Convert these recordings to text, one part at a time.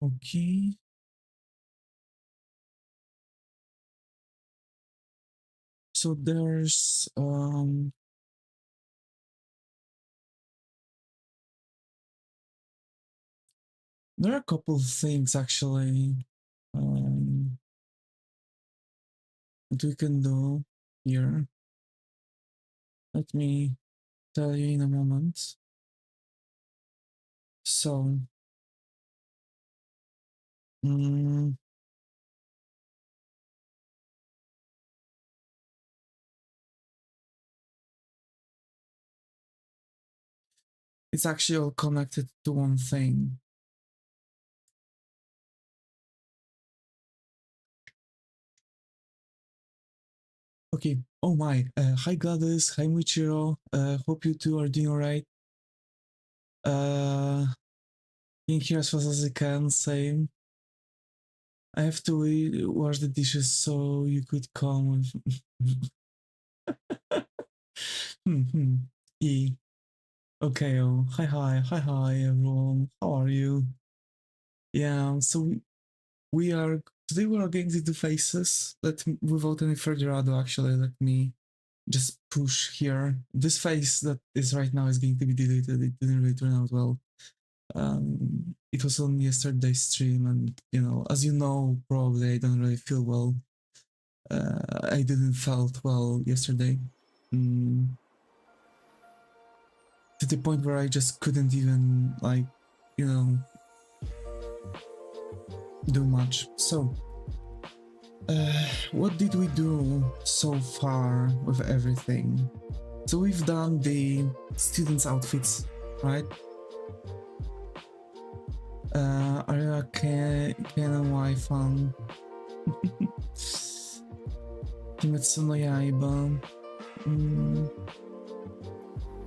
Okay. So there are a couple of things actually that we can do here. Let me tell you in a moment. So mm, it's actually all connected to one thing. Okay. Oh my. Hi Gladys. Hi Michiro. Hope you two are doing alright. Being here as fast as I can. Same. I have to wash the dishes so you could come with. E. Okay. Oh. Hi everyone. How are you? Yeah. So we are today. We are going to do faces. Without any further ado, actually, let me just push here. This face that is right now is going to be deleted. It didn't really turn out well. It was on yesterday's stream, and as you know, probably I don't really feel well. I didn't felt well yesterday. To the point where I just couldn't even do much. So what did we do so far with everything? So we've done the students' outfits, right? Aria Canon Wi-Fi. Kimetsu no Yaiba.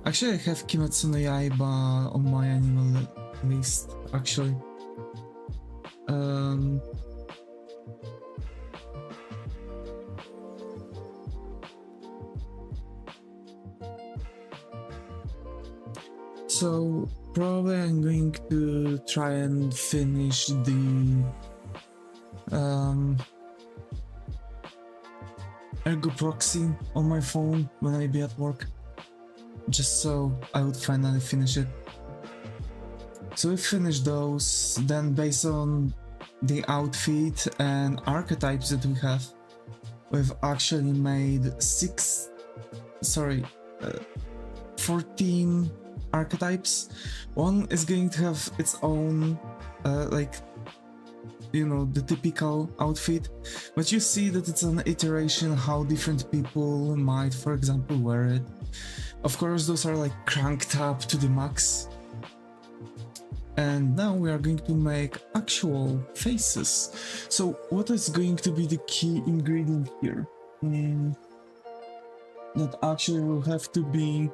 Actually, I have Kimetsu no Yaiba on my anime list, actually. So probably I'm going to try and finish the Ergo Proxy on my phone when I be at work, just so I would finally finish it. So we finished those, then based on the outfit and archetypes that we have, we've actually made 14 archetypes. One is going to have its own the typical outfit, but you see that it's an iteration how different people might, for example, wear it. Of course, those are like cranked up to the max. And now we are going to make actual faces. So what is going to be the key ingredient here? That actually will have to be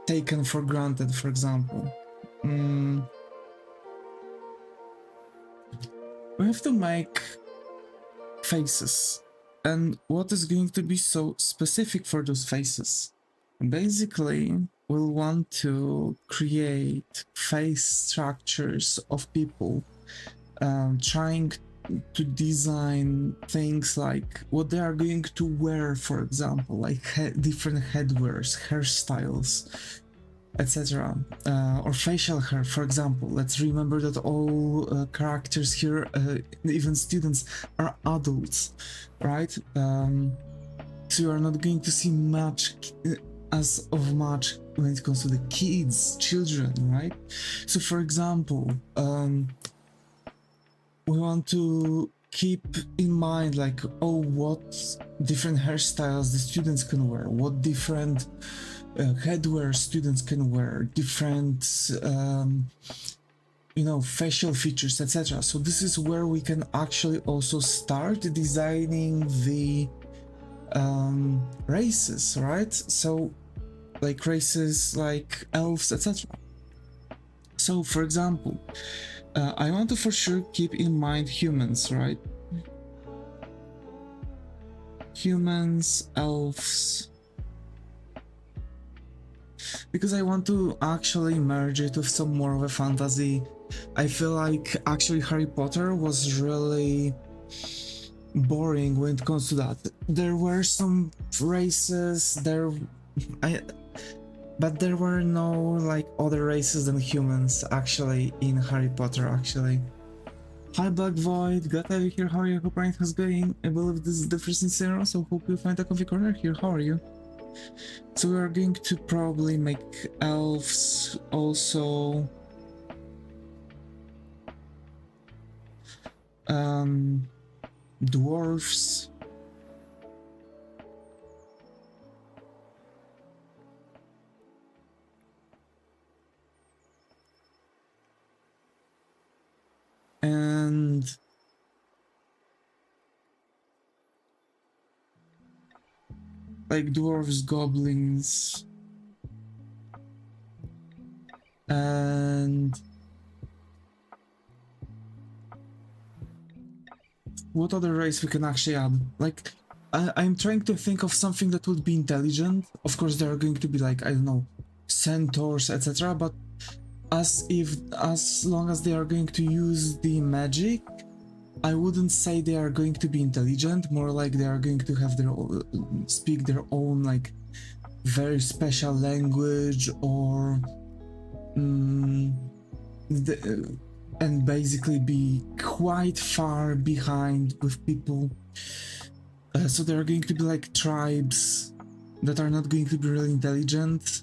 taken for granted. For example, we have to make faces, and what is going to be so specific for those faces? Basically, we'll want to create face structures of people, trying to design things like what they are going to wear, for example, like different headwears, hairstyles, etc. Or facial hair, for example. Let's remember that all characters here, even students, are adults, right? So you are not going to see much when it comes to the children, right? So for example, we want to keep in mind what different hairstyles the students can wear, what different headwear students can wear, different facial features, etc. So this is where we can actually also start designing the races, right? So like races like elves, etc. So for example, I want to for sure keep in mind humans, right? Humans, elves, because I want to actually merge it with some more of a fantasy. I feel like actually Harry Potter was really boring when it comes to that. There were some races there, I but there were no like other races than humans actually in Harry Potter actually. Hi Black Void, glad to have you here. How are you? Hope everything's going. I believe this is the first in so hope you find a comfy corner here. How are you? So we are going to probably make elves also. Dwarfs. And like dwarves, goblins, and what other race we can actually add? Like, I'm trying to think of something that would be intelligent. Of course, there are going to be like, I don't know, centaurs, etc. But as long as they are going to use the magic, I wouldn't say they are going to be intelligent. More like they are going to have their own, speak their own like very special language or and basically be quite far behind with people. So there are going to be like tribes that are not going to be really intelligent.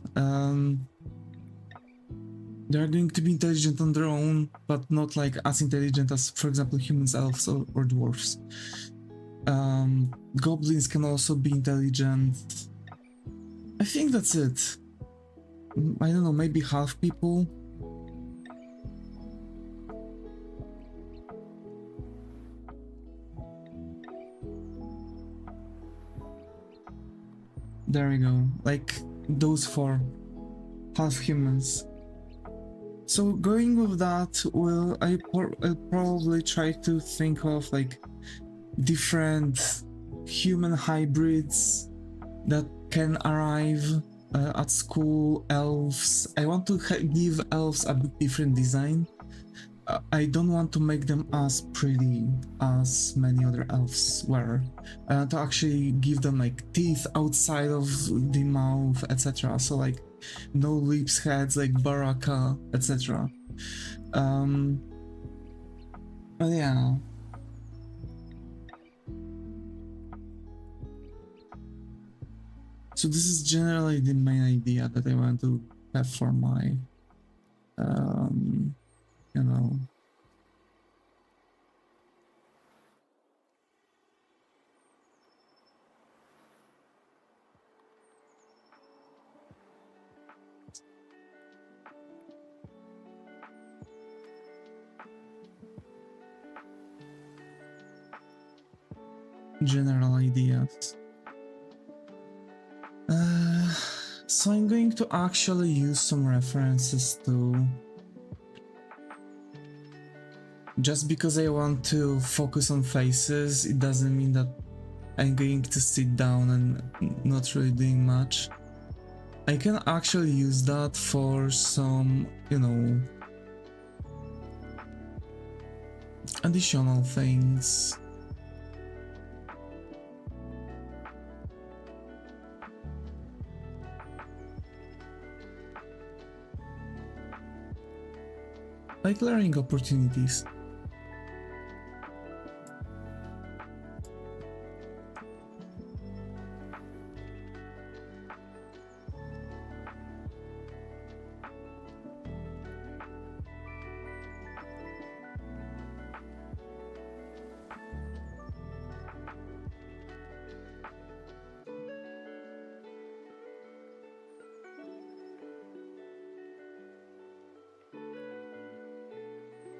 They are going to be intelligent on their own, but not like as intelligent as, for example, humans, elves, or dwarfs. Goblins can also be intelligent. I think that's it. I don't know, maybe half people. There we go, like those four, half humans. So going with that, I'll probably try to think of like different human hybrids that can arrive at school. Elves. I want to give elves a bit different design. I don't want to make them as pretty as many other elves were. I want to actually give them like teeth outside of the mouth, etc. So like no lips, heads like Baraka, etc. But yeah. So this is generally the main idea that I want to have for my, you know. General ideas. So I'm going to actually use some references to, just because I want to focus on faces, it doesn't mean that I'm going to sit down and not really doing much. I can actually use that for some, you know, additional things. Like learning opportunities.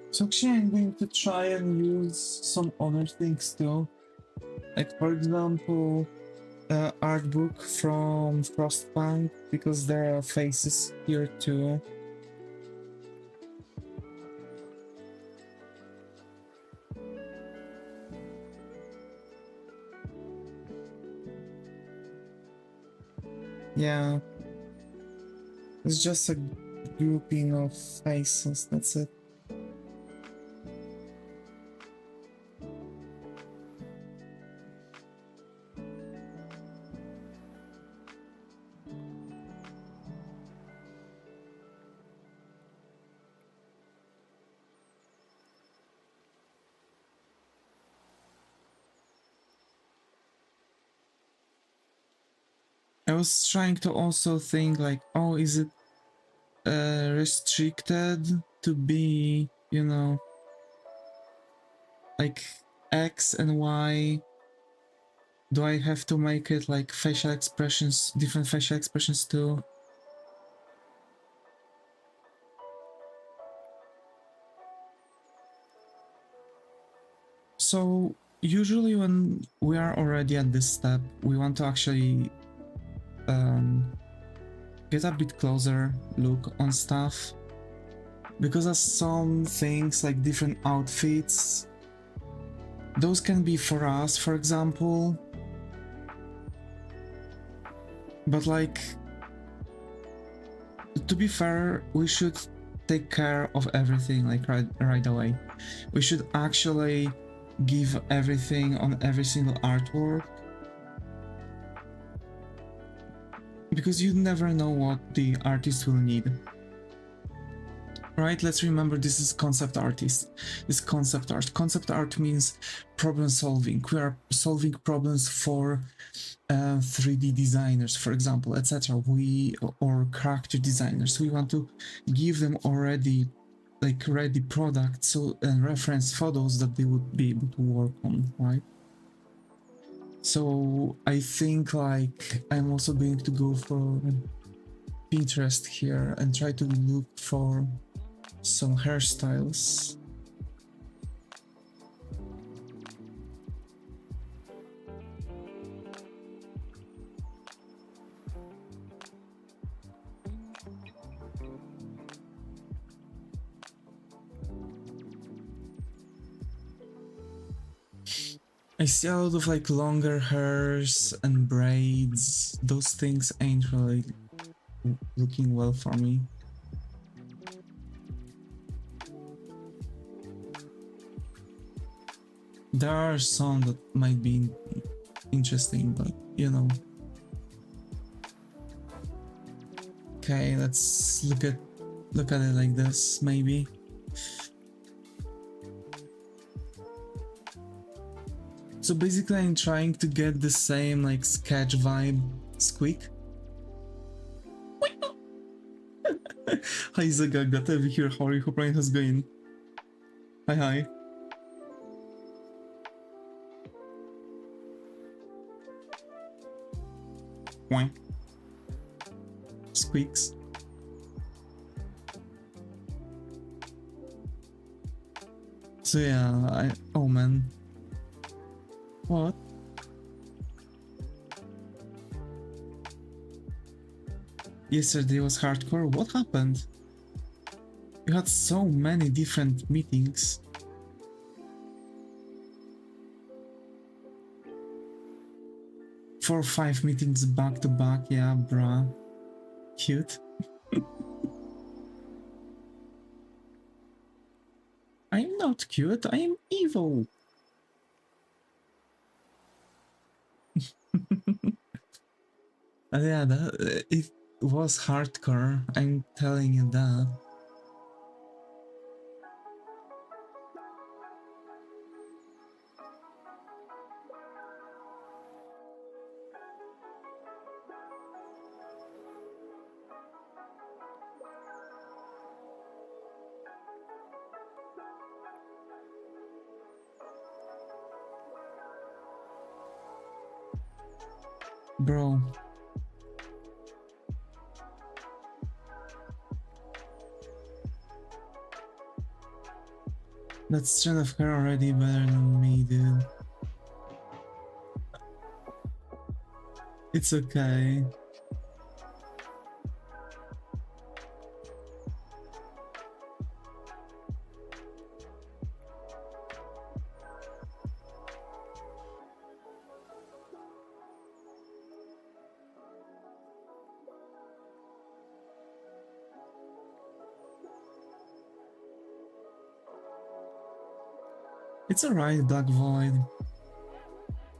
So actually I'm going to try and use some other things too. Like for example, art book from Frostpunk, because there are faces here too. Yeah. It's just a grouping of faces, that's it. I was trying to also think like, oh, is it restricted to be, you know, like X and Y? Do I have to make it like facial expressions, different facial expressions too? So usually when we are already at this step, we want to actually get a bit closer look on stuff, because of some things like different outfits, those can be for us, for example, but like, to be fair, we should take care of everything like right away. We should actually give everything on every single artwork, because you never know what the artist will need. Right, let's remember this is concept artist. This concept art. Concept art means problem solving. We are solving problems for 3D designers, for example, etc. Or character designers. We want to give them already like ready products, so and reference photos that they would be able to work on, right? So I think like I'm also going to go for Pinterest here and try to look for some hairstyles. I see a lot of like longer hairs and braids. Those things ain't really looking well for me. There are some that might be interesting, but you know. Okay, let's look at it like this, maybe. So basically I'm trying to get the same like sketch vibe squeak. Hi Zaga, got to be here. How are you? Hope how's going? Hi. Why? Squeaks. So yeah, oh man. What? Yesterday was hardcore. What happened? You had so many different meetings. Four or 5 meetings back to back, yeah, bruh. Cute. I'm not cute, I am evil. Yeah, it was hardcore, I'm telling you that. Bro. That strand of hair already better than me, dude. It's okay. It's alright, Black Void.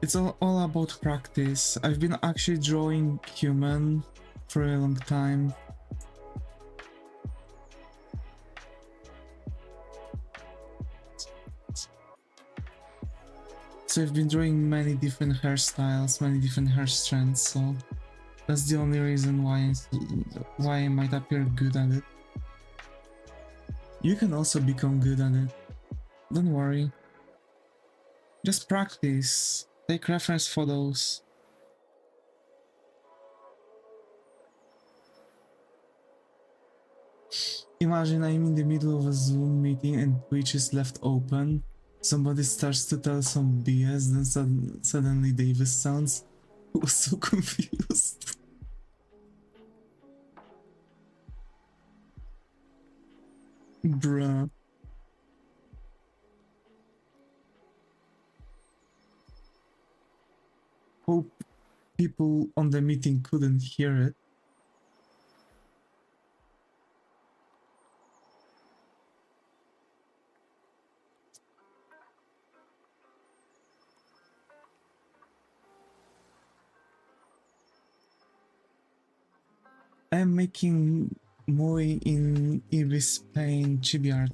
It's all about practice. I've been actually drawing human for a long time. So I've been drawing many different hairstyles, many different hair strands, so that's the only reason why I might appear good at it. You can also become good at it. Don't worry. Just practice. Take reference photos. Imagine I'm in the middle of a Zoom meeting and Twitch is left open. Somebody starts to tell some BS, then suddenly Davis sounds. I was so confused. Bruh. Hope people on the meeting couldn't hear it. I'm making Moi in Ibis playing chibi art.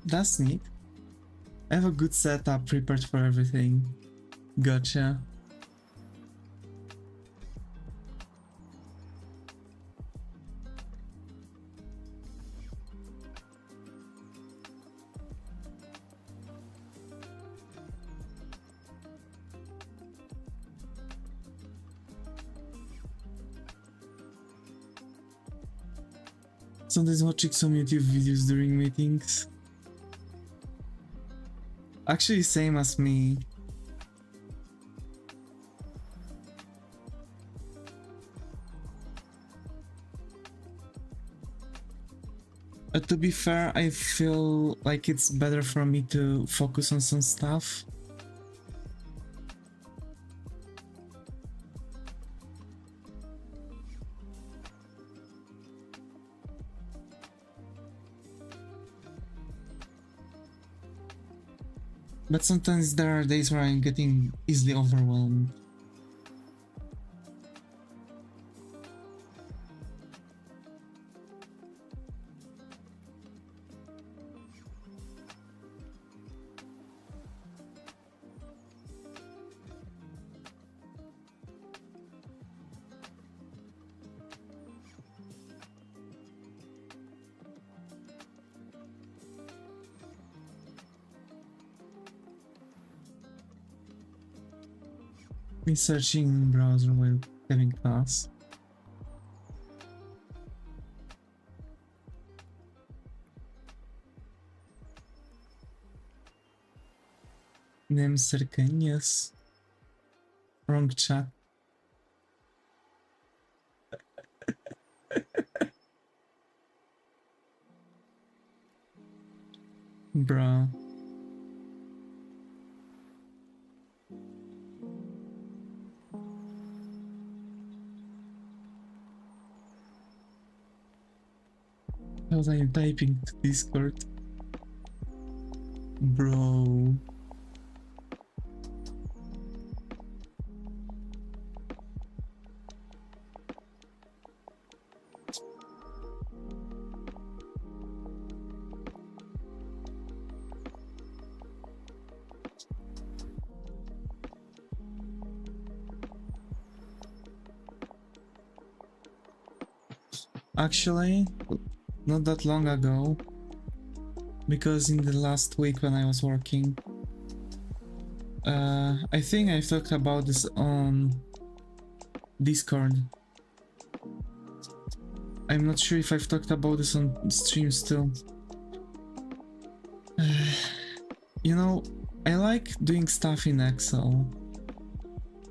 That's neat. I have a good setup prepared for everything. Gotcha. Sometimes watching some YouTube videos during meetings. Actually, same as me. To be fair, I feel like it's better for me to focus on some stuff. But sometimes there are days where I'm getting easily overwhelmed. Been searching in browser while having class. Name cercanías. Wrong chat. Bruh. As I am typing to Discord. Bro. Actually, not that long ago, because in the last week when I was working, I think I've talked about this on Discord. I'm not sure if I've talked about this on stream still. You know, I like doing stuff in Excel,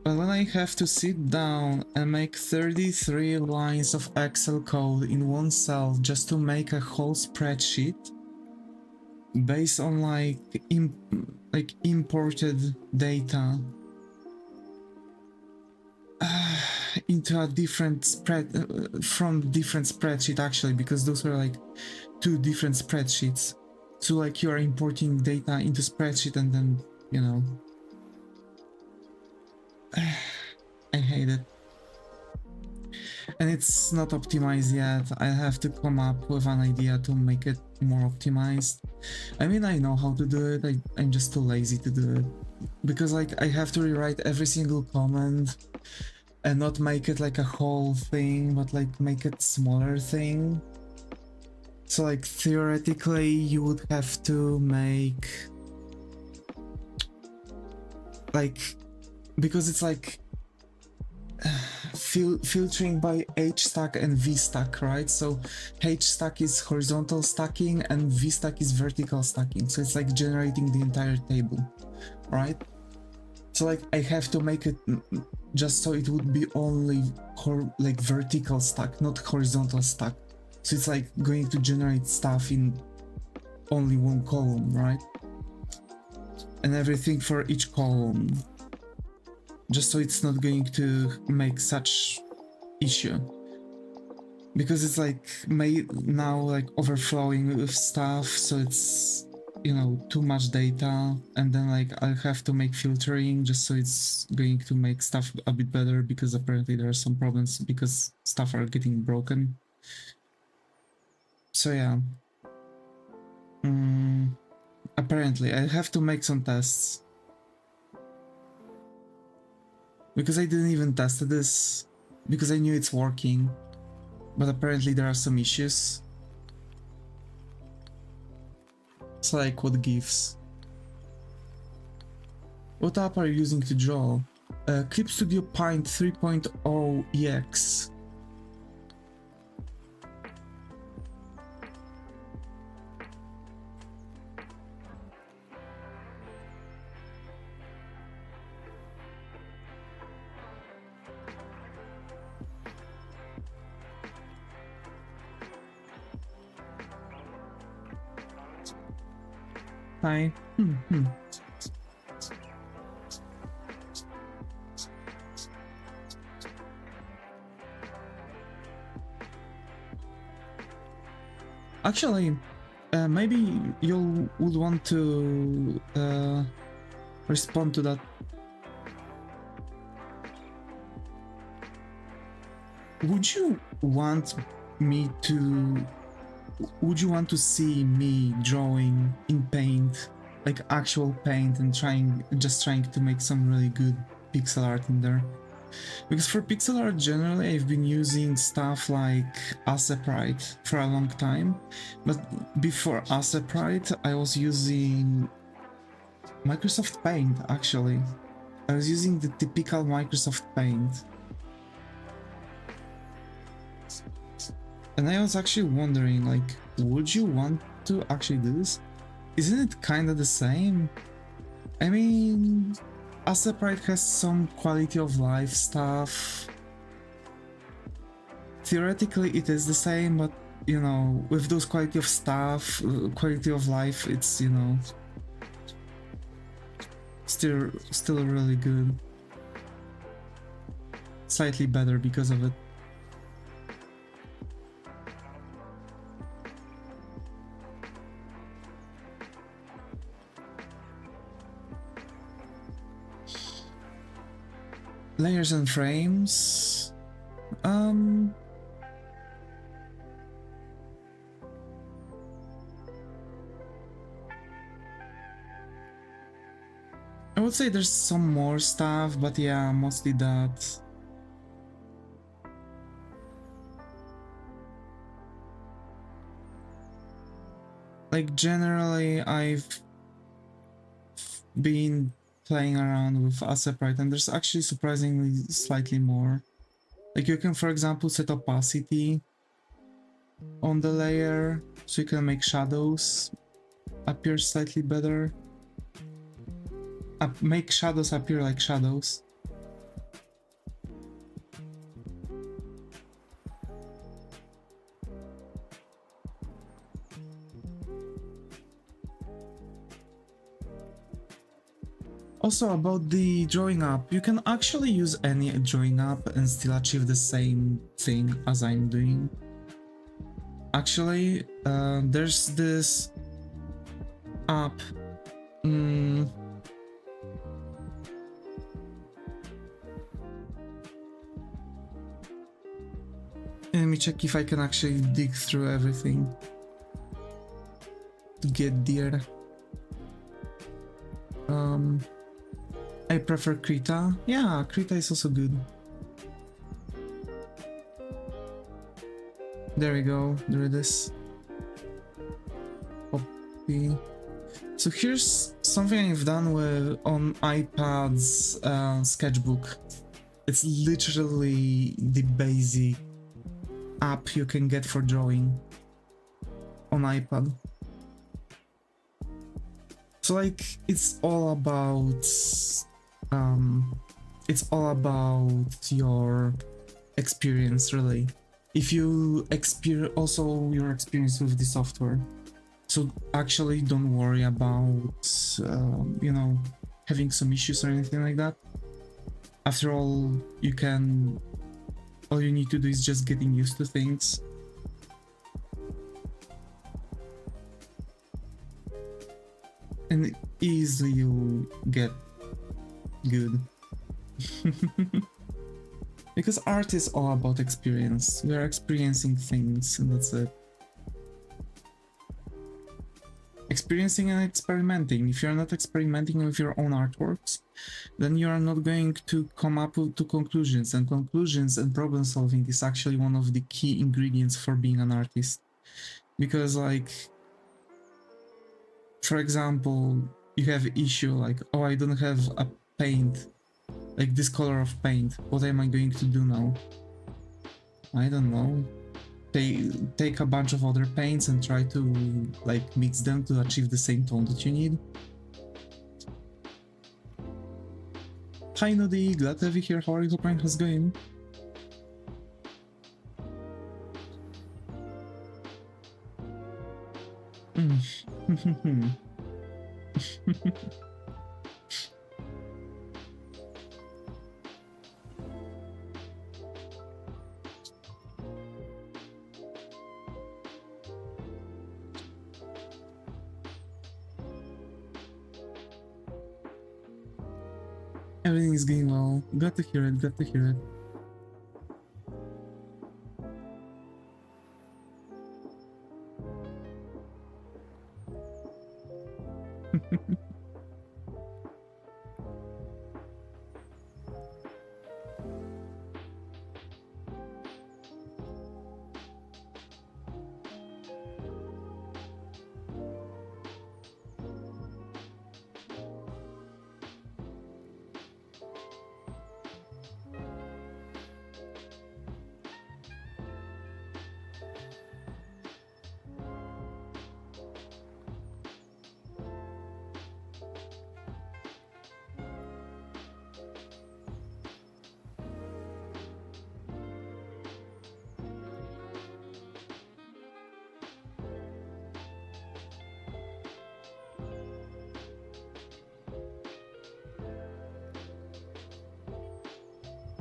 but when I have to sit down and make 33 lines of Excel code in one cell just to make a whole spreadsheet based on like imported data, into a different from different spreadsheet actually, because those were like two different spreadsheets. So like you are importing data into spreadsheet and then, you know, I hate it. And it's not optimized yet. I have to come up with an idea to make it more optimized. I mean, I know how to do it, I'm just too lazy to do it. Because like I have to rewrite every single comment and not make it like a whole thing, but like make it smaller thing. So like theoretically you would have to make like, because it's like filtering by H stack and V stack, right? So H stack is horizontal stacking and V stack is vertical stacking. So it's like generating the entire table, right? So like I have to make it just so it would be only like vertical stack, not horizontal stack. So it's like going to generate stuff in only one column, right? And everything for each column, just so it's not going to make such issue, because it's like made now like overflowing with stuff, so it's, you know, too much data, and then like I have to make filtering just so it's going to make stuff a bit better, because apparently there are some problems because stuff are getting broken. So yeah, apparently I have to make some tests, because I didn't even test this because I knew it's working, but apparently there are some issues. So like, what gives? What app are you using to draw? Clip Studio Paint 3.0 EX. Hi. Actually, maybe you would want to respond to that. Would you want to see me drawing in paint, like actual paint, and just trying to make some really good pixel art in there? Because for pixel art generally I've been using stuff like Asseprite for a long time, but before Asseprite I was using Microsoft Paint. Actually, I was using the typical Microsoft Paint. And I was actually wondering, like, would you want to actually do this? Isn't it kind of the same? I mean, Asseprite has some quality of life stuff. Theoretically it is the same, but you know, with those quality of stuff, quality of life, it's, you know, still really good. Slightly better because of it. Layers and frames. I would say there's some more stuff, but yeah, mostly that. Like generally, I've been playing around with Asseprite, and there's actually surprisingly slightly more. Like you can, for example, set opacity on the layer, so you can make shadows appear slightly better. Make shadows appear like shadows. Also, about the drawing app, you can actually use any drawing app and still achieve the same thing as I'm doing. Actually, there's this app. Let me check if I can actually dig through everything to get there. I prefer Krita. Yeah, Krita is also good. There we go. There it is. Copy. So here's something I've done with on iPad's sketchbook. It's literally the basic app you can get for drawing on iPad. So like it's all about your experience, really. If you experience also your experience with the software. So actually don't worry about you know, having some issues or anything like that. After all, all you need to do is just getting used to things. And easily you'll get good. Because art is all about experience. We are experiencing things and that's it. Experiencing and experimenting. If you're not experimenting with your own artworks, then you are not going to come up to conclusions. And conclusions and problem solving is actually one of the key ingredients for being an artist. Because like, for example, you have an issue like, oh, I don't have a paint, like this color of paint. What am I going to do now? I don't know. Take a bunch of other paints and try to like mix them to achieve the same tone that you need. Hi Nudi, glad to have you here. How are you, Brian? How's it going? Everything is going well. Glad to hear it, glad to hear it.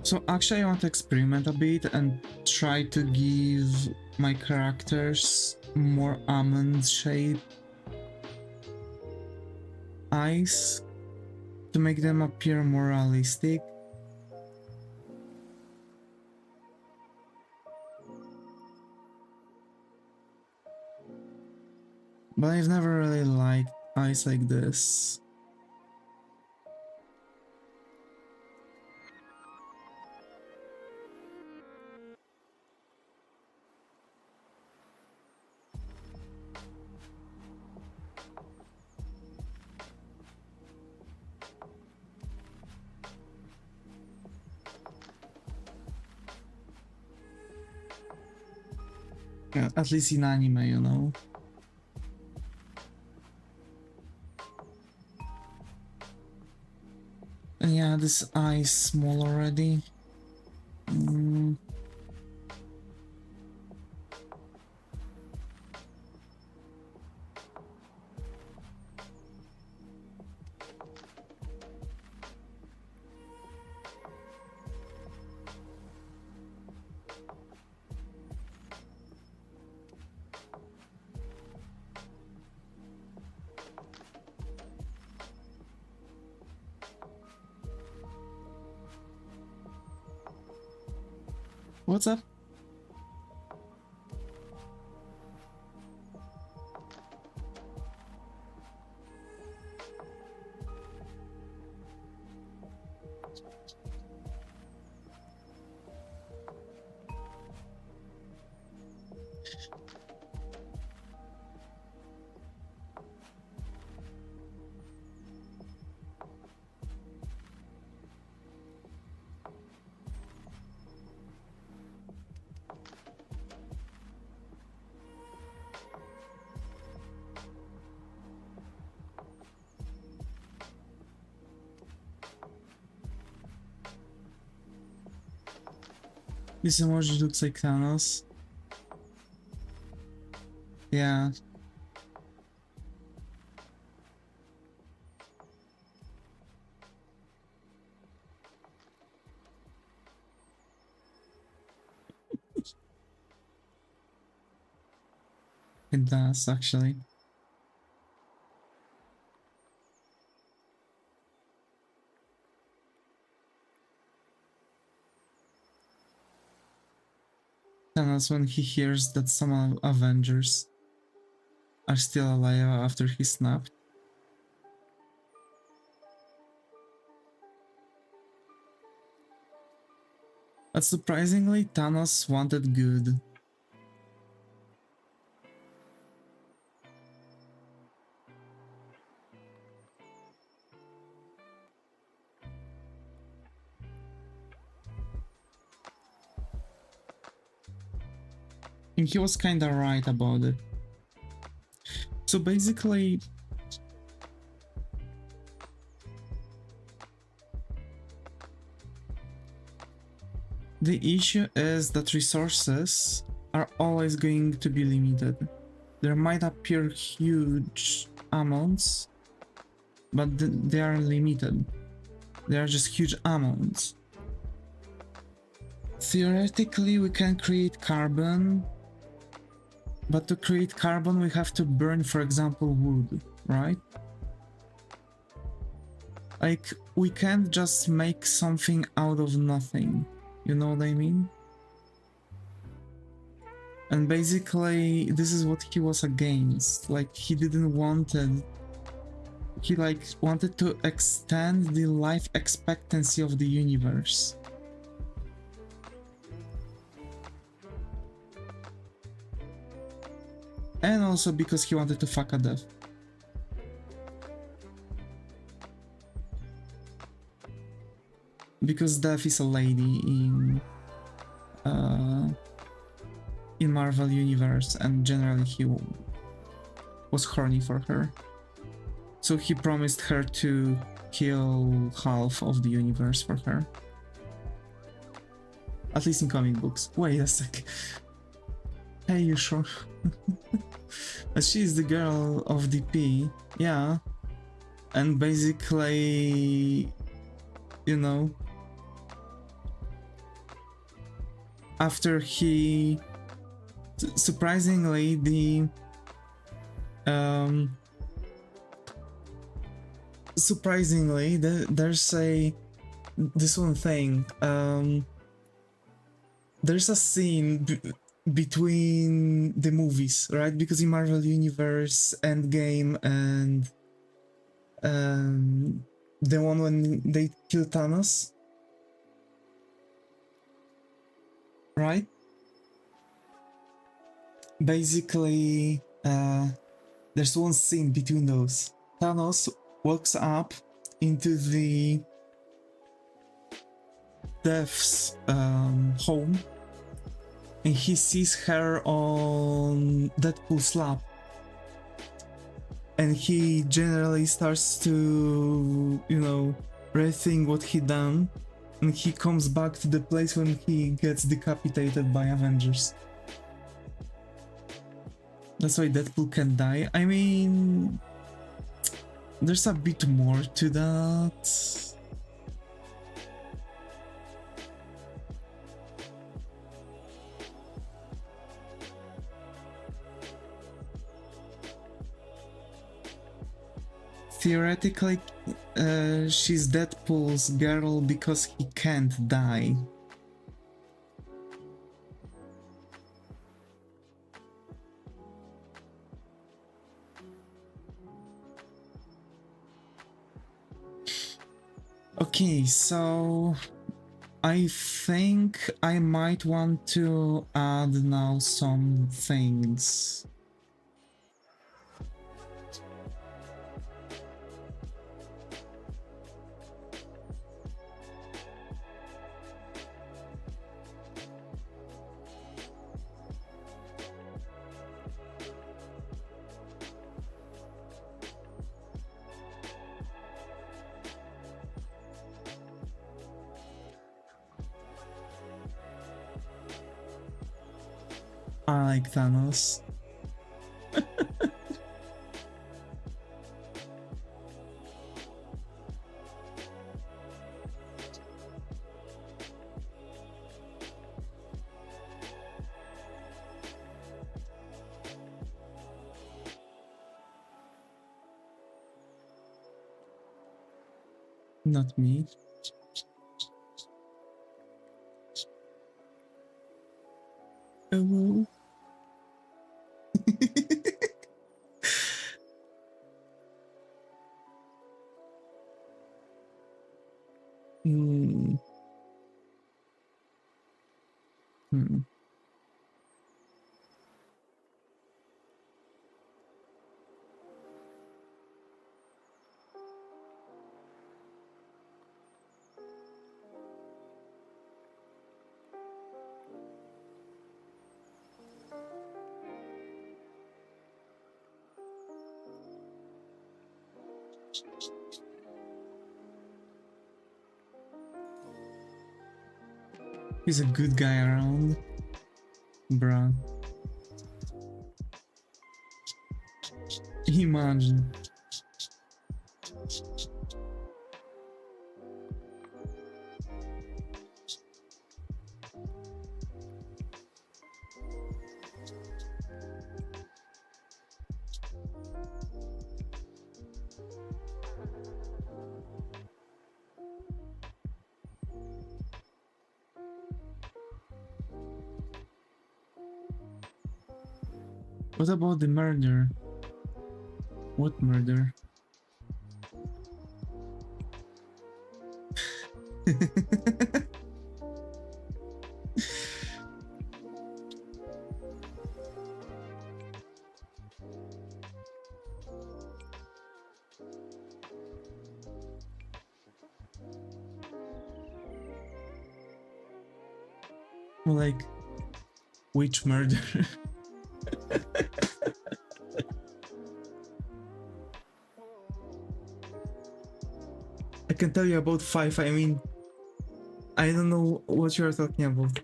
So actually I want to experiment a bit and try to give my characters more almond shaped eyes to make them appear more realistic. But I've never really liked eyes like this. Yeah, at least in anime, you know. And yeah, this eye is small already. What's up? This emoji looks like Thanos. Yeah. It does, actually. Thanos when he hears that some Avengers are still alive after he snapped. But surprisingly, Thanos wanted good. And he was kinda right about it. So basically, the issue is that resources are always going to be limited. There might appear huge amounts, but they are limited. They are just huge amounts. Theoretically, we can create carbon, but to create carbon, we have to burn, for example, wood, right? Like, we can't just make something out of nothing. You know what I mean? And basically, this is what he was against. Like, he didn't want it. He, like, wanted to extend the life expectancy of the universe. And also because he wanted to fuck a death. Because Death is a lady in Marvel Universe, and generally he was horny for her. So he promised her to kill half of the universe for her. At least in comic books. Wait a sec. Hey, you sure? She's the girl of DP, yeah. And basically, you know, after he, surprisingly, there's this one thing, there's a scene between the movies, right? Because in Marvel Universe, Endgame, and the one when they kill Thanos, right? Basically, there's one scene between those. Thanos walks up into the Death's home, and he sees her on Deadpool's lap, and he generally starts to, you know, rethink what he done, and he comes back to the place when he gets decapitated by Avengers. That's why Deadpool can die. I mean, there's a bit more to that. Theoretically, she's Deadpool's girl because he can't die. Okay, so I think I might want to add now some things. I like Thanos. Not me. Oh. Hmm. Hmm. He's a good guy around, bruh. Imagine. What about the murder? What murder? Like, which murder? I can tell you about 5. I mean, I don't know what you're talking about.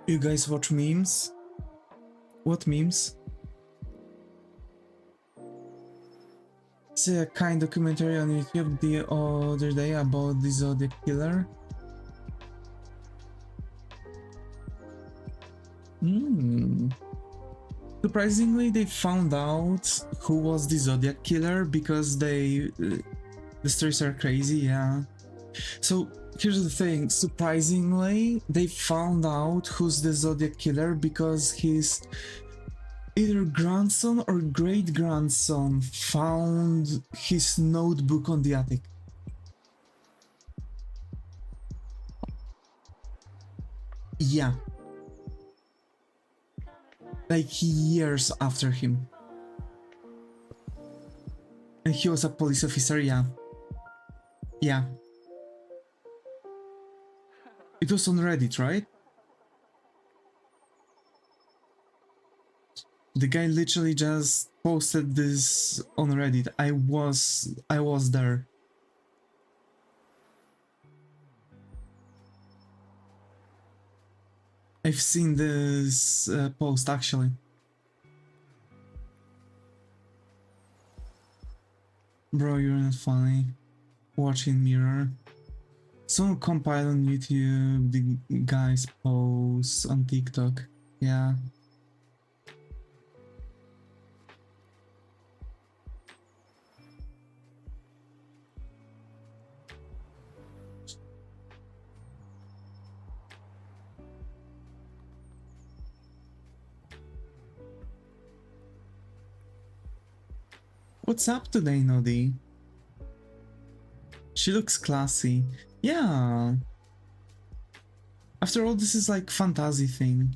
You guys watch memes? What memes? It's a kind documentary on YouTube the other day about the Zodiac Killer. Surprisingly, they found out who was the Zodiac Killer because the stories are crazy, yeah. So here's the thing, surprisingly, they found out who's the Zodiac Killer because his either grandson or great-grandson found his notebook on the attic. Yeah. Like years after him. And he was a police officer, yeah. Yeah. It was on Reddit, right? The guy literally just posted this on Reddit. I was there. I've seen this post actually. Bro, you're not funny. Watching Mirror. Someone compiled on YouTube the guy's posts on TikTok. Yeah. What's up today, Nodi? She looks classy. Yeah. After all, this is like fantasy thing.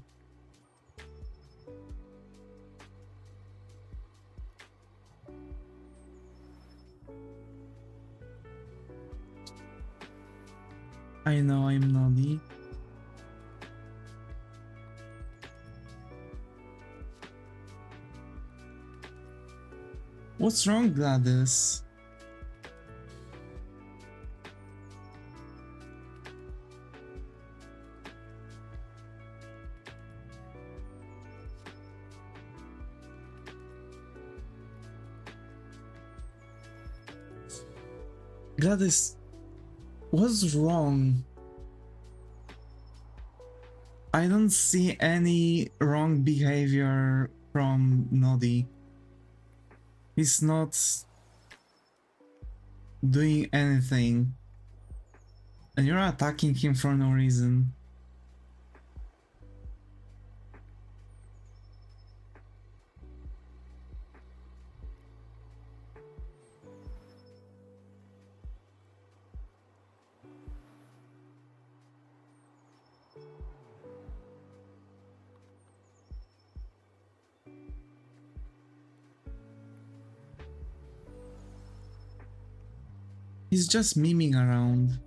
I know I'm Nodi. What's wrong, Gladys? Gladys, what's wrong? I don't see any wrong behavior from Nodi. He's not doing anything. And you're attacking him for no reason. He's just memeing around.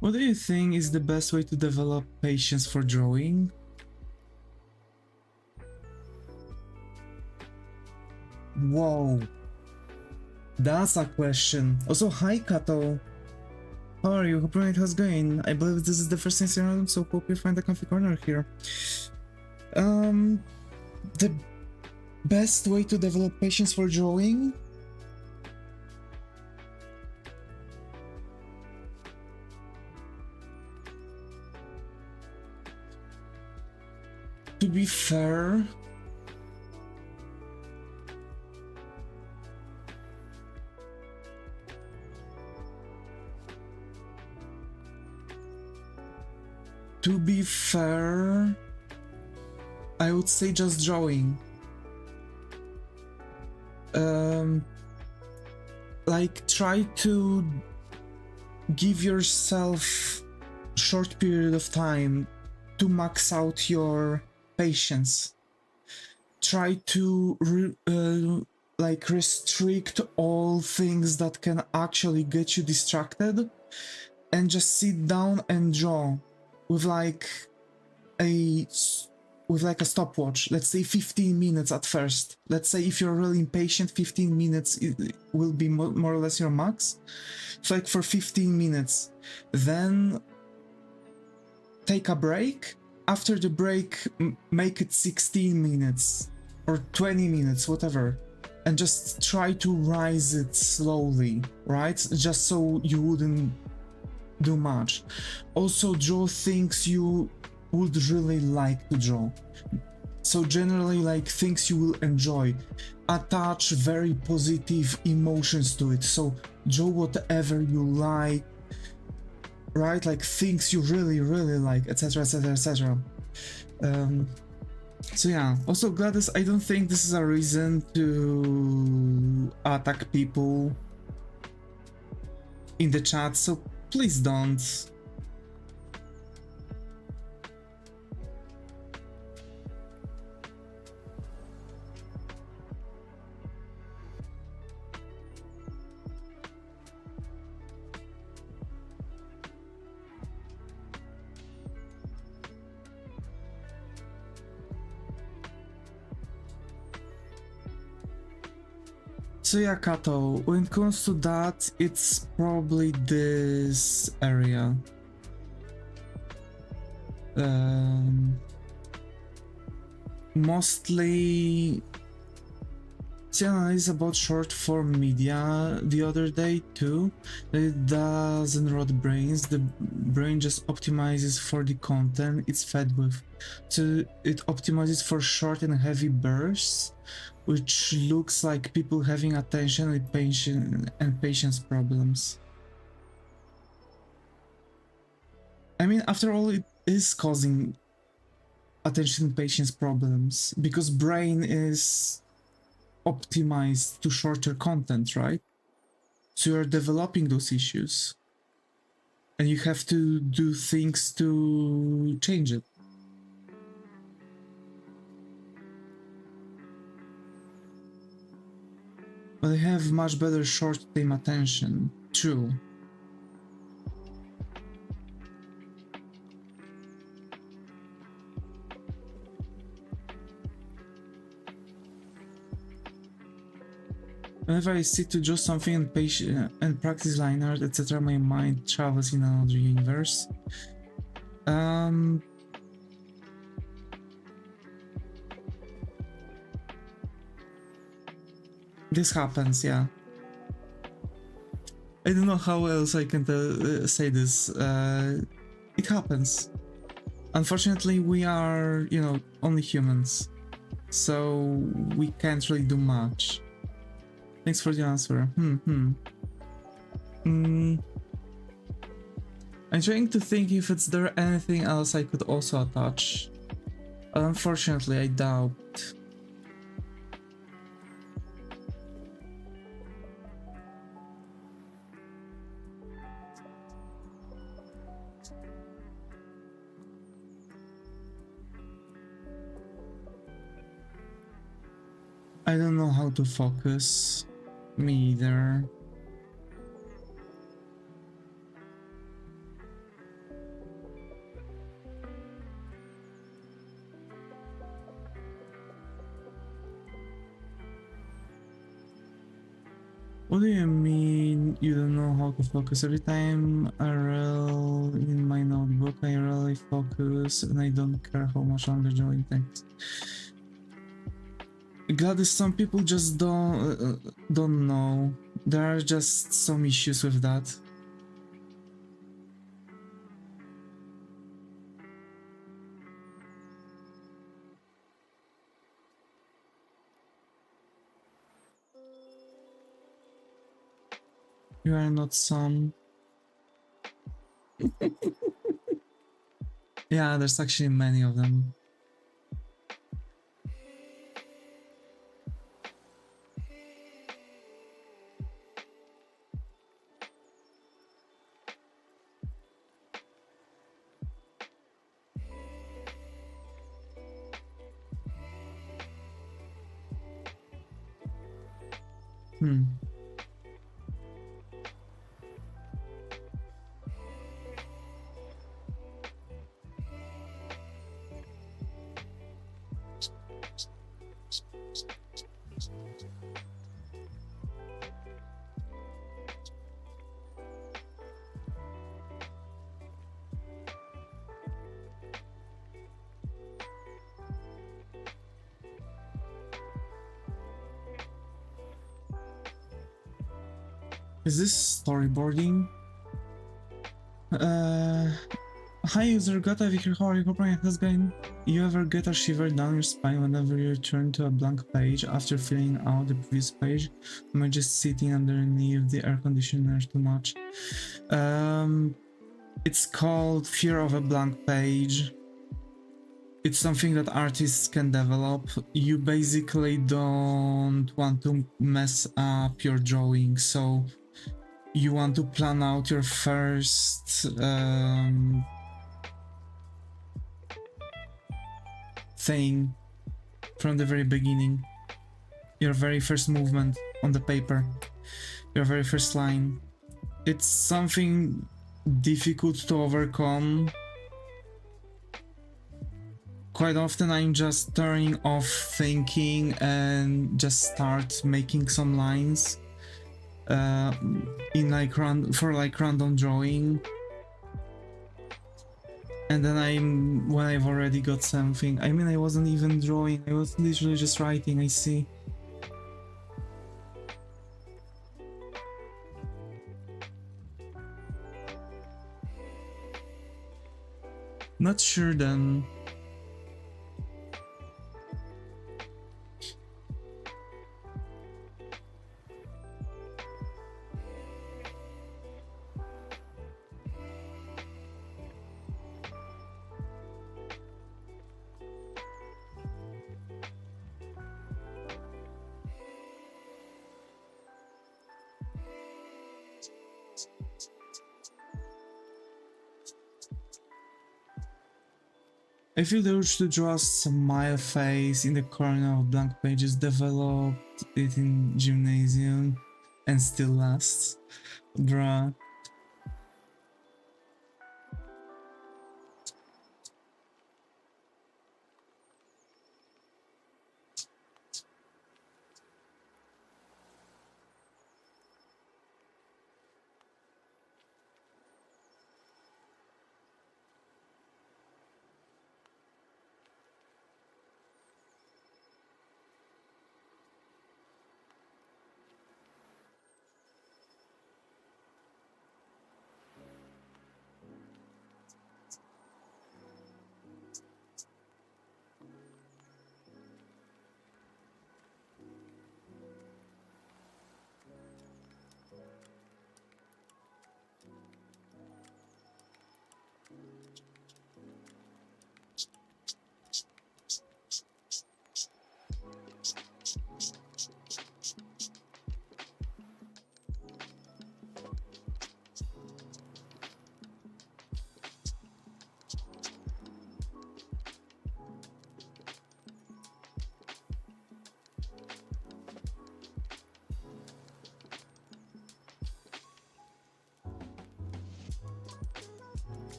What do you think is the best way to develop patience for drawing? Whoa. That's a question. Also, hi Kato. How are you? Hope your night was going. I believe this is the first incident, so hope you find a comfy corner here. The best way to develop patience for drawing? To be fair, I would say just drawing. Like try to give yourself short period of time to max out your patience. Try to like restrict all things that can actually get you distracted and just sit down and draw with like a stopwatch. Let's say 15 minutes at first. Let's say if you're really impatient, 15 minutes will be more or less your max. So like for 15 minutes, then take a break. After the break, make it 16 minutes or 20 minutes, whatever, and just try to rise it slowly, right? Just so you wouldn't do much. Also, draw things you would really like to draw. So generally, like things you will enjoy. Attach very positive emotions to it. So draw whatever you like, right? Like things you really like, etc, etc, etc. So yeah. Also, Gladys, I don't think this is a reason to attack people in the chat, so please don't. So yeah, Kato, when it comes to that, it's probably this area. Mostly, Sienna is about short form media the other day too. It doesn't rot brains, the brain just optimizes for the content it's fed with. So it optimizes for short and heavy bursts, which looks like people having attention and patience problems. I mean, after all, it is causing attention patience problems, because brain is optimized to shorter content, right? So you're developing those issues and you have to do things to change it. But I have much better short-term attention, true. Whenever I sit to draw something and practice line art, etc., my mind travels in another universe. This happens, yeah. I don't know how else I can say this. It happens. Unfortunately, we are, you know, only humans, so we can't really do much. Thanks for the answer. I'm trying to think if it's there anything else I could also attach. Unfortunately, I doubt. I don't know how to focus. Me either. What do you mean you don't know how to focus? Every time I roll in my notebook, I really focus and I don't care how much longer drawing takes. Gladys, some people just don't know. There are just some issues with that. You are not some. Yeah, there's actually many of them. Is this storyboarding? Hi user, got a Vicar, how are you? Hope has going. You ever get a shiver down your spine whenever you return to a blank page after filling out the previous page? Am I just sitting underneath the air conditioner too much? It's called fear of a blank page. It's something that artists can develop. You basically don't want to mess up your drawing, so you want to plan out your first thing from the very beginning. Your very first movement on the paper, your very first line. It's something difficult to overcome. Quite often I'm just turning off thinking and just start making some lines in like random drawing, and then when I've already got something, I mean, I wasn't even drawing, I was literally just writing. I see. Not sure then. I feel the urge to draw a smile face in the corner of blank pages, developed it in gymnasium and still lasts. Bruh.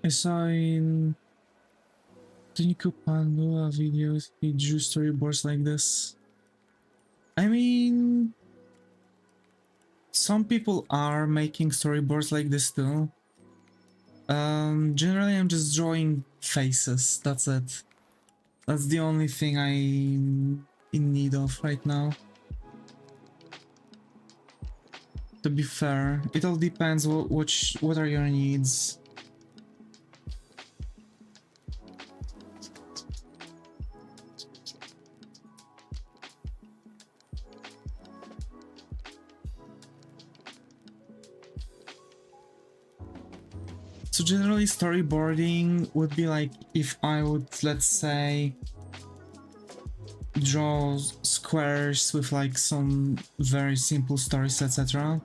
I saw in Tunico Pandua videos he drew storyboards like this. I mean, some people are making storyboards like this too. Generally I'm just drawing faces, that's it. That's the only thing I'm in need of right now. To be fair, it all depends what are your needs. So generally storyboarding would be like if I would, let's say, draw squares with like some very simple stories, etc.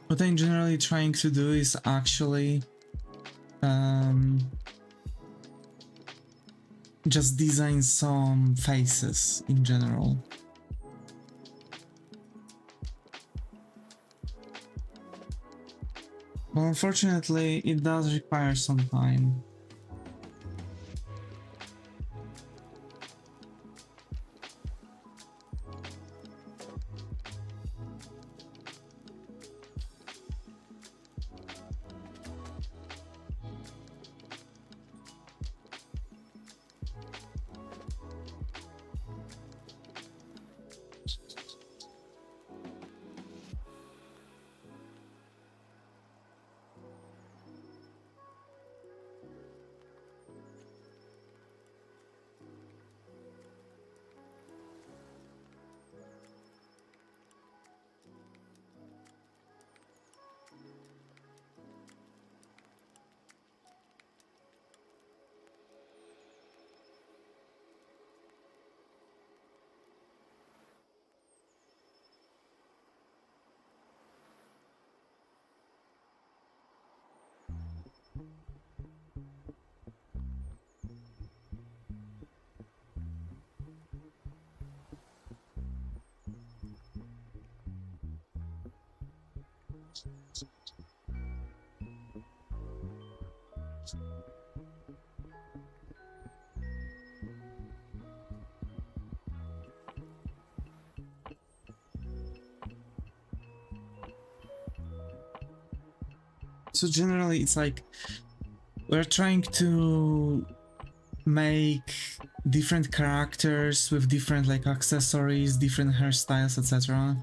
What I'm generally trying to do is actually just design some faces in general. But unfortunately, it does require some time. So generally it's like we're trying to make different characters with different like accessories, different hairstyles, etc.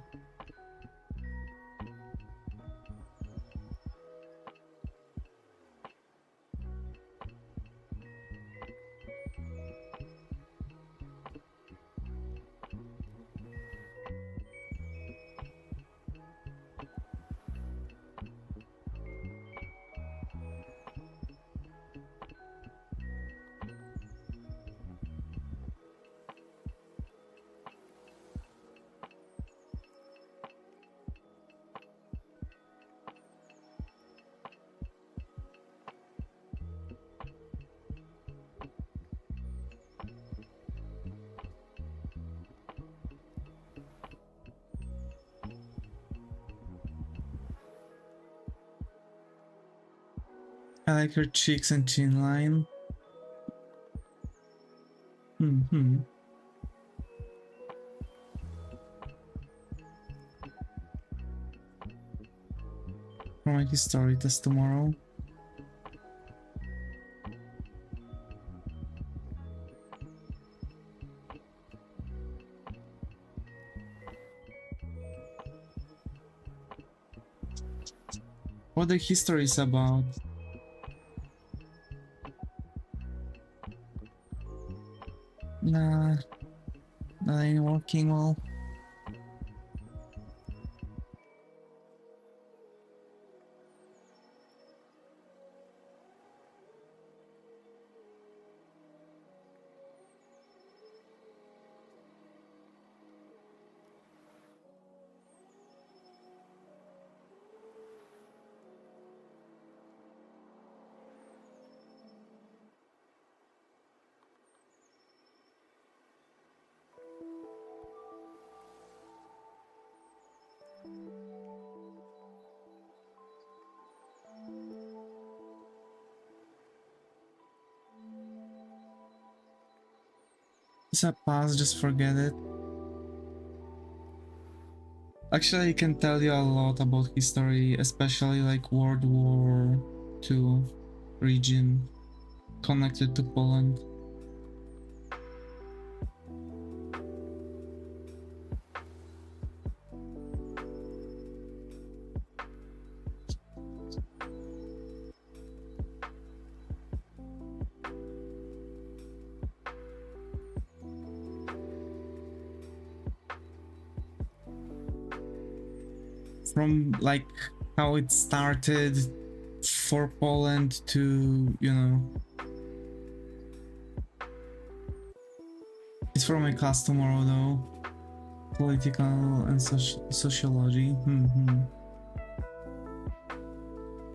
I like her cheeks and chin line. Mm-hmm. For my history test tomorrow. What the history is about. Nah, that ain't working well. It's a pass, just forget it. Actually, I can tell you a lot about history, especially like World War II region connected to Poland. From like how it started for Poland to, you know, it's for my class tomorrow though. Political and sociology.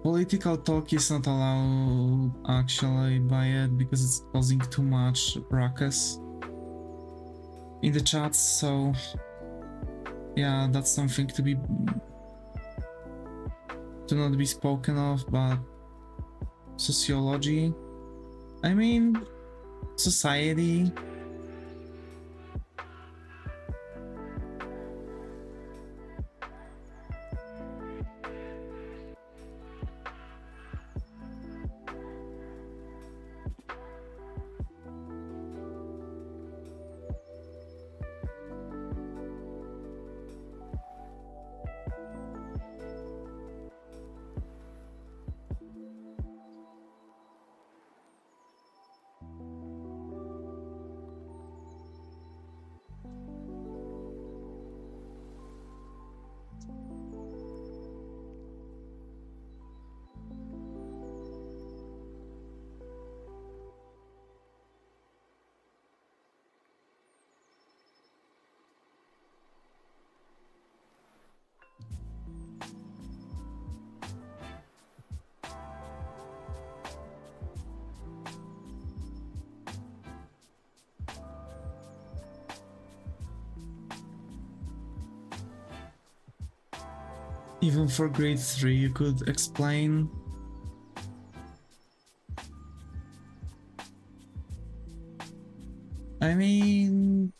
Political talk is not allowed actually by it because it's causing too much ruckus in the chats, so yeah, that's something to not be spoken of. But sociology, I mean, society. Even for grade 3 you could explain. I mean,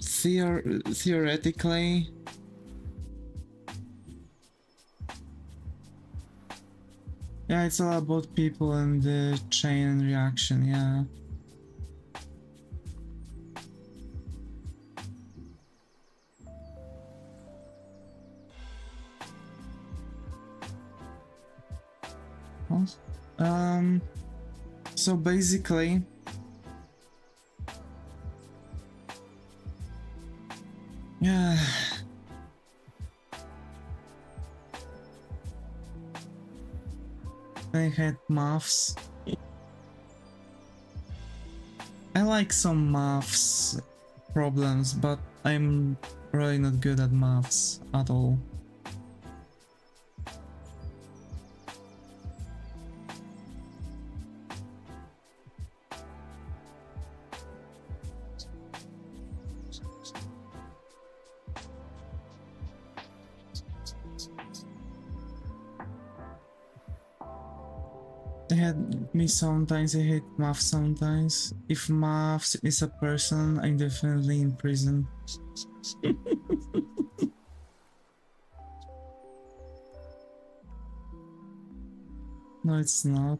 theoretically, yeah, it's all about people and the chain reaction, yeah. So basically, yeah, I had maths. I like some maths problems, but I'm really not good at maths at all. hate me sometimes, I hate math sometimes. If math is a person, I'm definitely in prison. No, it's not.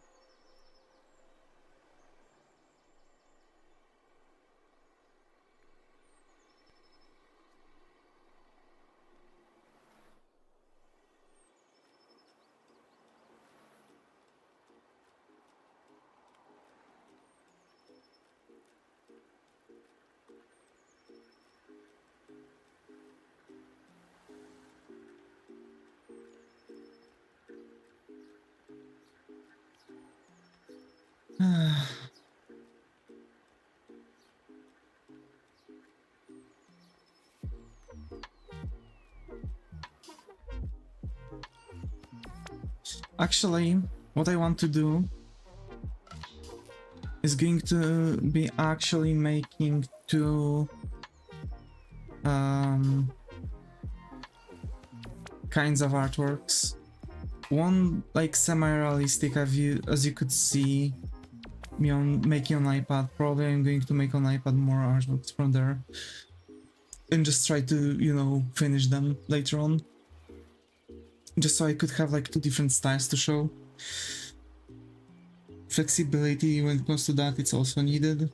Actually, what I want to do is going to be actually making two kinds of artworks. One like semi-realistic, as you could see me on making on iPad. Probably I'm going to make on iPad more artworks from there, and just try to, you know, finish them later on, just so I could have like two different styles to show. Flexibility when it comes to that, it's also needed.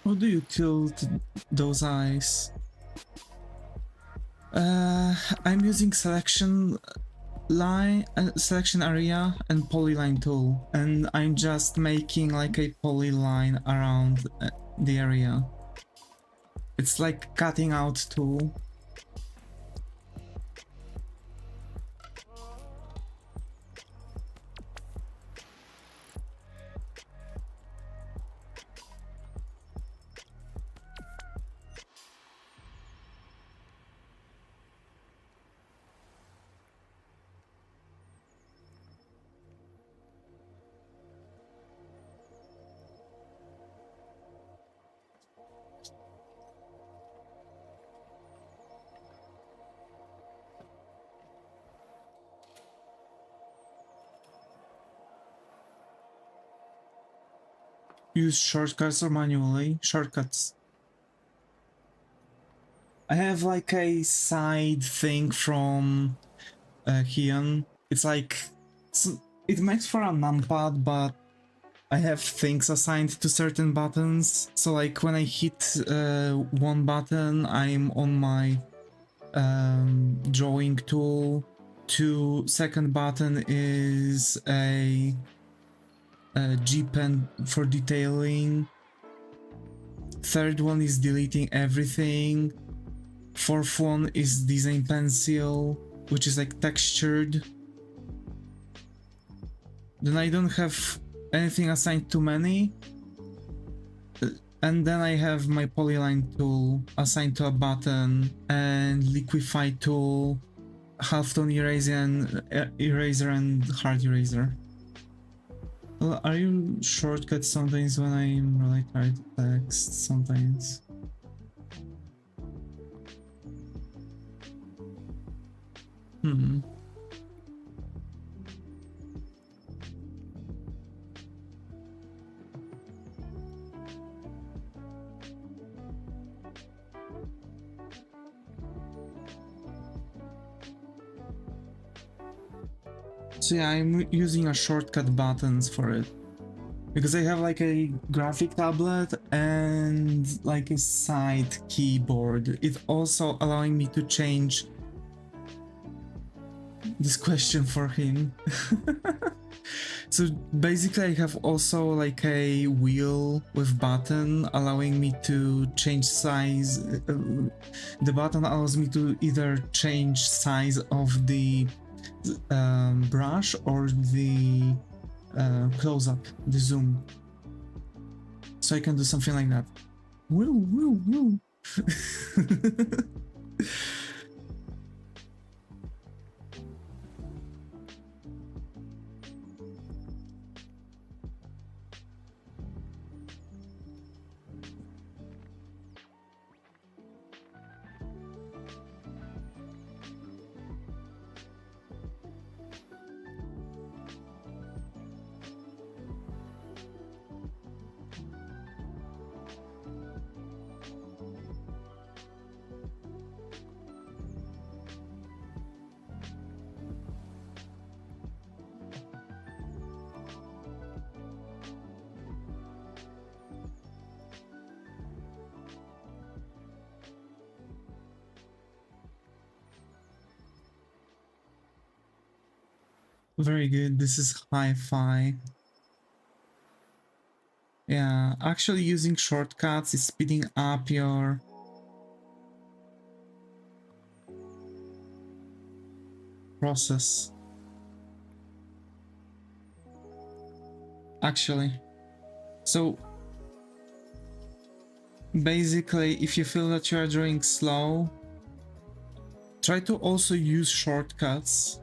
How do you tilt those eyes? I'm using selection area and polyline tool, and I'm just making like a polyline around the area. It's like cutting out tool. Use shortcuts or manually? Shortcuts. I have like a side thing from Huion. It's like, it makes for a numpad, but I have things assigned to certain buttons. So like when I hit one button, I'm on my drawing tool. Second button is a G pen for detailing. Third one is deleting everything. Fourth one is design pencil, which is like textured. Then I don't have anything assigned to many. And then I have my polyline tool assigned to a button, and liquify tool, halftone eraser and hard eraser. Well, are you shortcut sometimes when I'm really trying to text sometimes? So yeah, I'm using a shortcut buttons for it. Because I have like a graphic tablet and like a side keyboard. It's also allowing me to change this question for him. So basically I have also like a wheel with button allowing me to change size. The button allows me to either change size of the brush or the close-up, the zoom. So I can do something like that. Woo, woo, woo. Very good. This is hi-fi. Yeah, actually using shortcuts is speeding up your process. Actually. So basically, if you feel that you are drawing slow, try to also use shortcuts.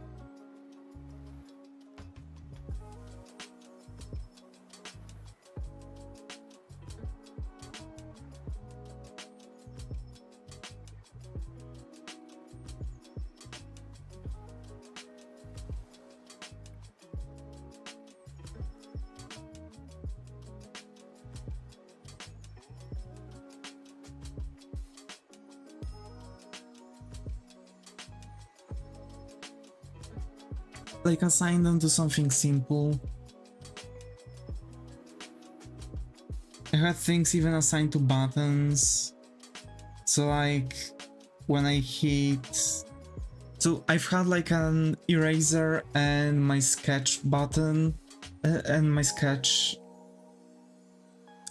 Like assign them to something simple. I had things even assigned to buttons. So like when I hit... So I've had like an eraser and my sketch button and my sketch...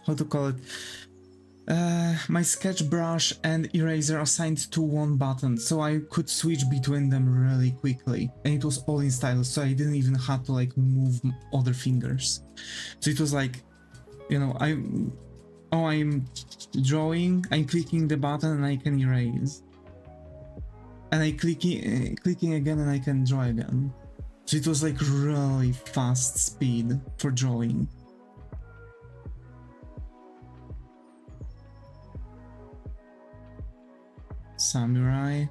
How to call it? My sketch brush and eraser assigned to one button, so I could switch between them really quickly, and it was all in stylus, so I didn't even have to like move other fingers. So it was like, you know, I'm drawing, I'm clicking the button and I can erase, and I clicking again and I can draw again. So it was like really fast speed for drawing. Samurai.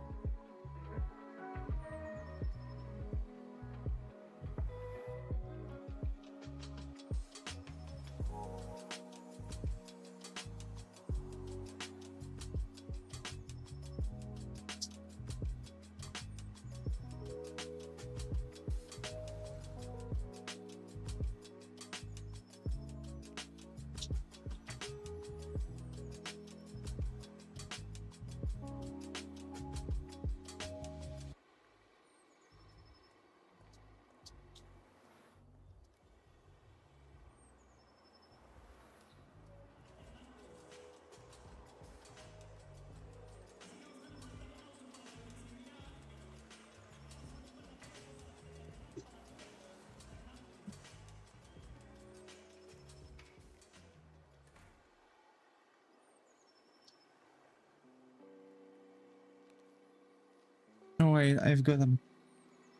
Oh wait, I've got a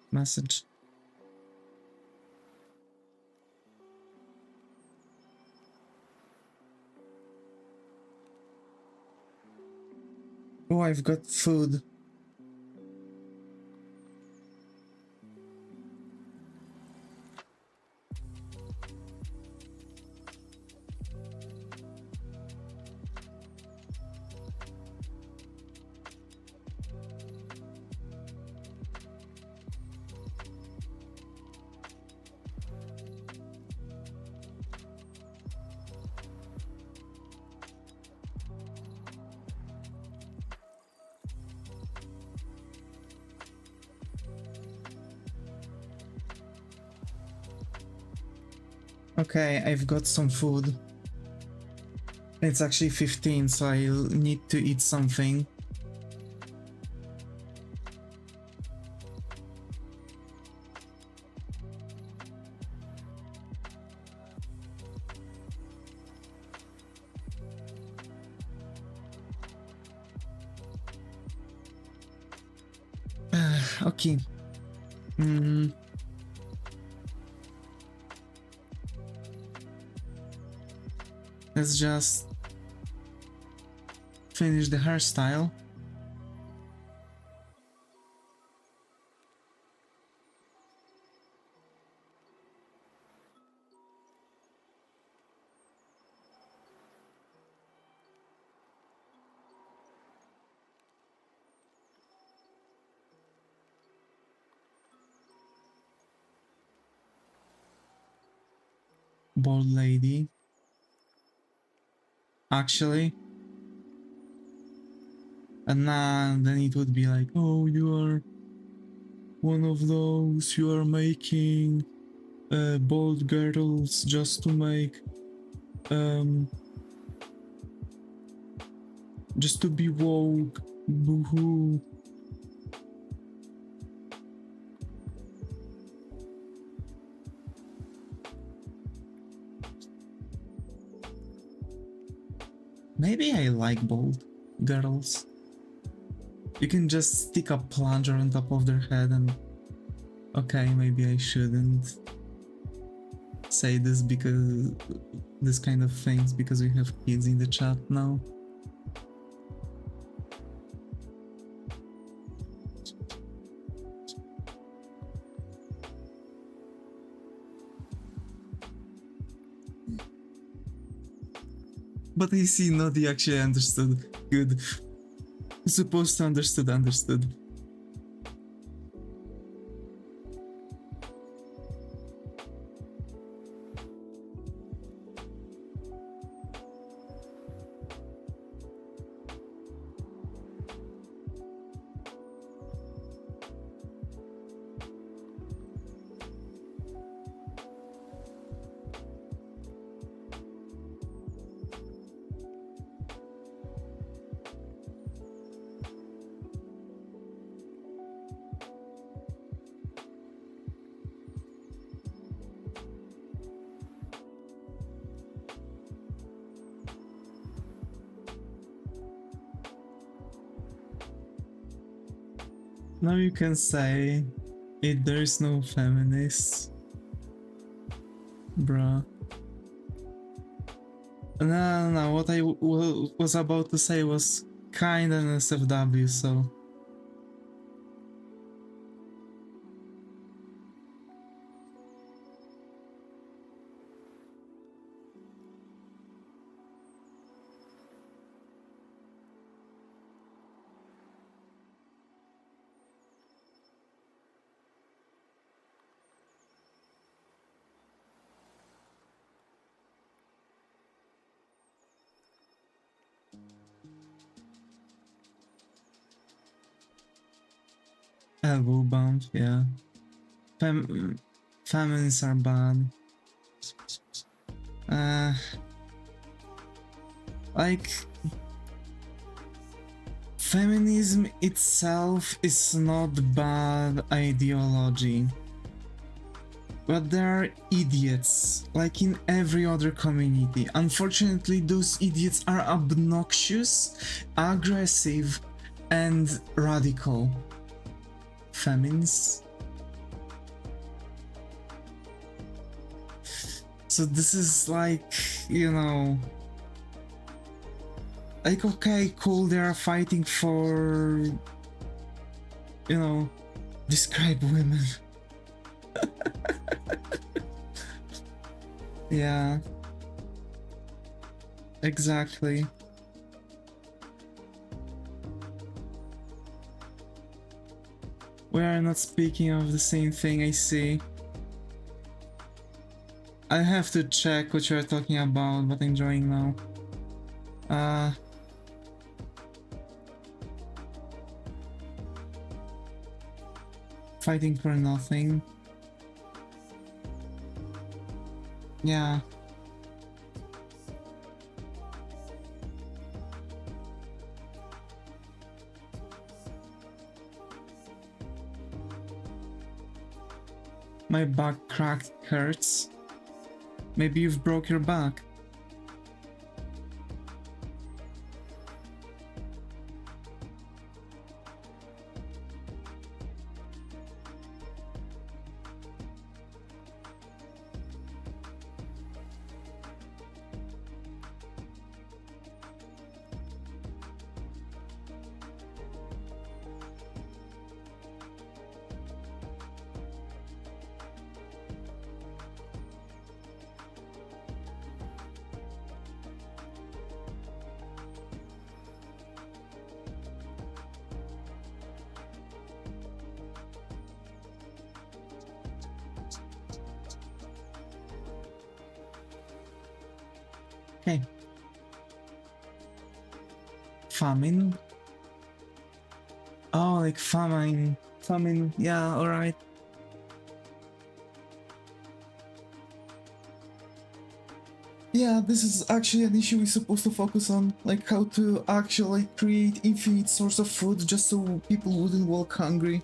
message. Oh, I've got food. Okay, I've got some food. It's actually 15, so I'll need to eat something. Okay. Let's just finish the hairstyle. Bald lady. Actually. And then it would be like, oh, you are one of those, you are making bald girls just to make just to be woke. Boo-hoo. Maybe I like bald girls. You can just stick a plunger on top of their head and... Okay, maybe I shouldn't say this because... this kind of things because we have kids in the chat now. But I see Noddy actually understood. Good. Supposed to understood. Now you can say there is no feminists. Bruh. No, what I was about to say was kinda an SFW, so... Elbow bump, yeah. Feminists are bad. Like... Feminism itself is not bad ideology. But there are idiots, like in every other community. Unfortunately, those idiots are obnoxious, aggressive, and radical. Feminists. So this is like, you know... Like, okay, cool, they are fighting for... You know... Describe women. Yeah. Exactly. We are not speaking of the same thing, I see. I have to check what you are talking about, but I'm drawing now. Fighting for nothing. Yeah. My back cracked hurts. Maybe you've broke your back. Okay. Famine? Oh, like famine. Famine, yeah, alright. Yeah, this is actually an issue we're supposed to focus on, like how to actually create infinite source of food just so people wouldn't walk hungry.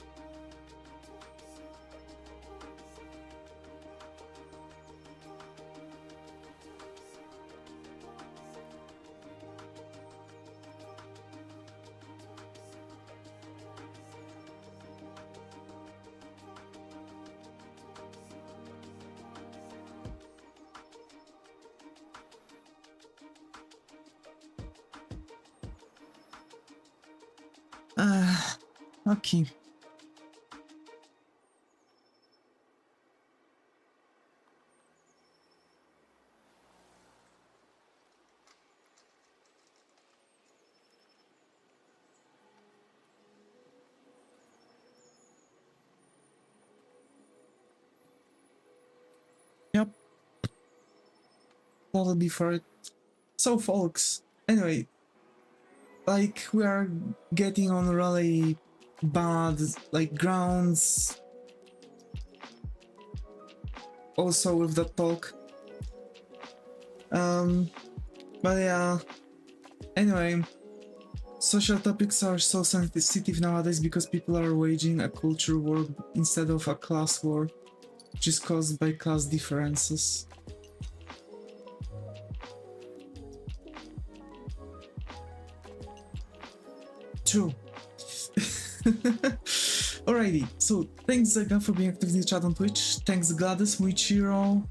Okay. Yep. That'll be for it. So, folks, anyway, like, we are getting on really bad, like, grounds. Also with that talk. But yeah. Anyway, social topics are so sensitive nowadays because people are waging a culture war instead of a class war, which is caused by class differences. True. Alrighty, so thanks again for being active in the chat on Twitch. Thanks Gladys, Muichiro,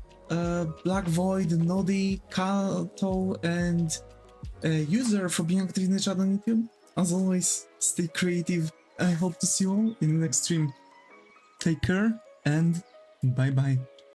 Black Void, Nodi, Kato, and User for being active in the chat on YouTube. As always, stay creative. I hope to see you all in the next stream. Take care and bye bye.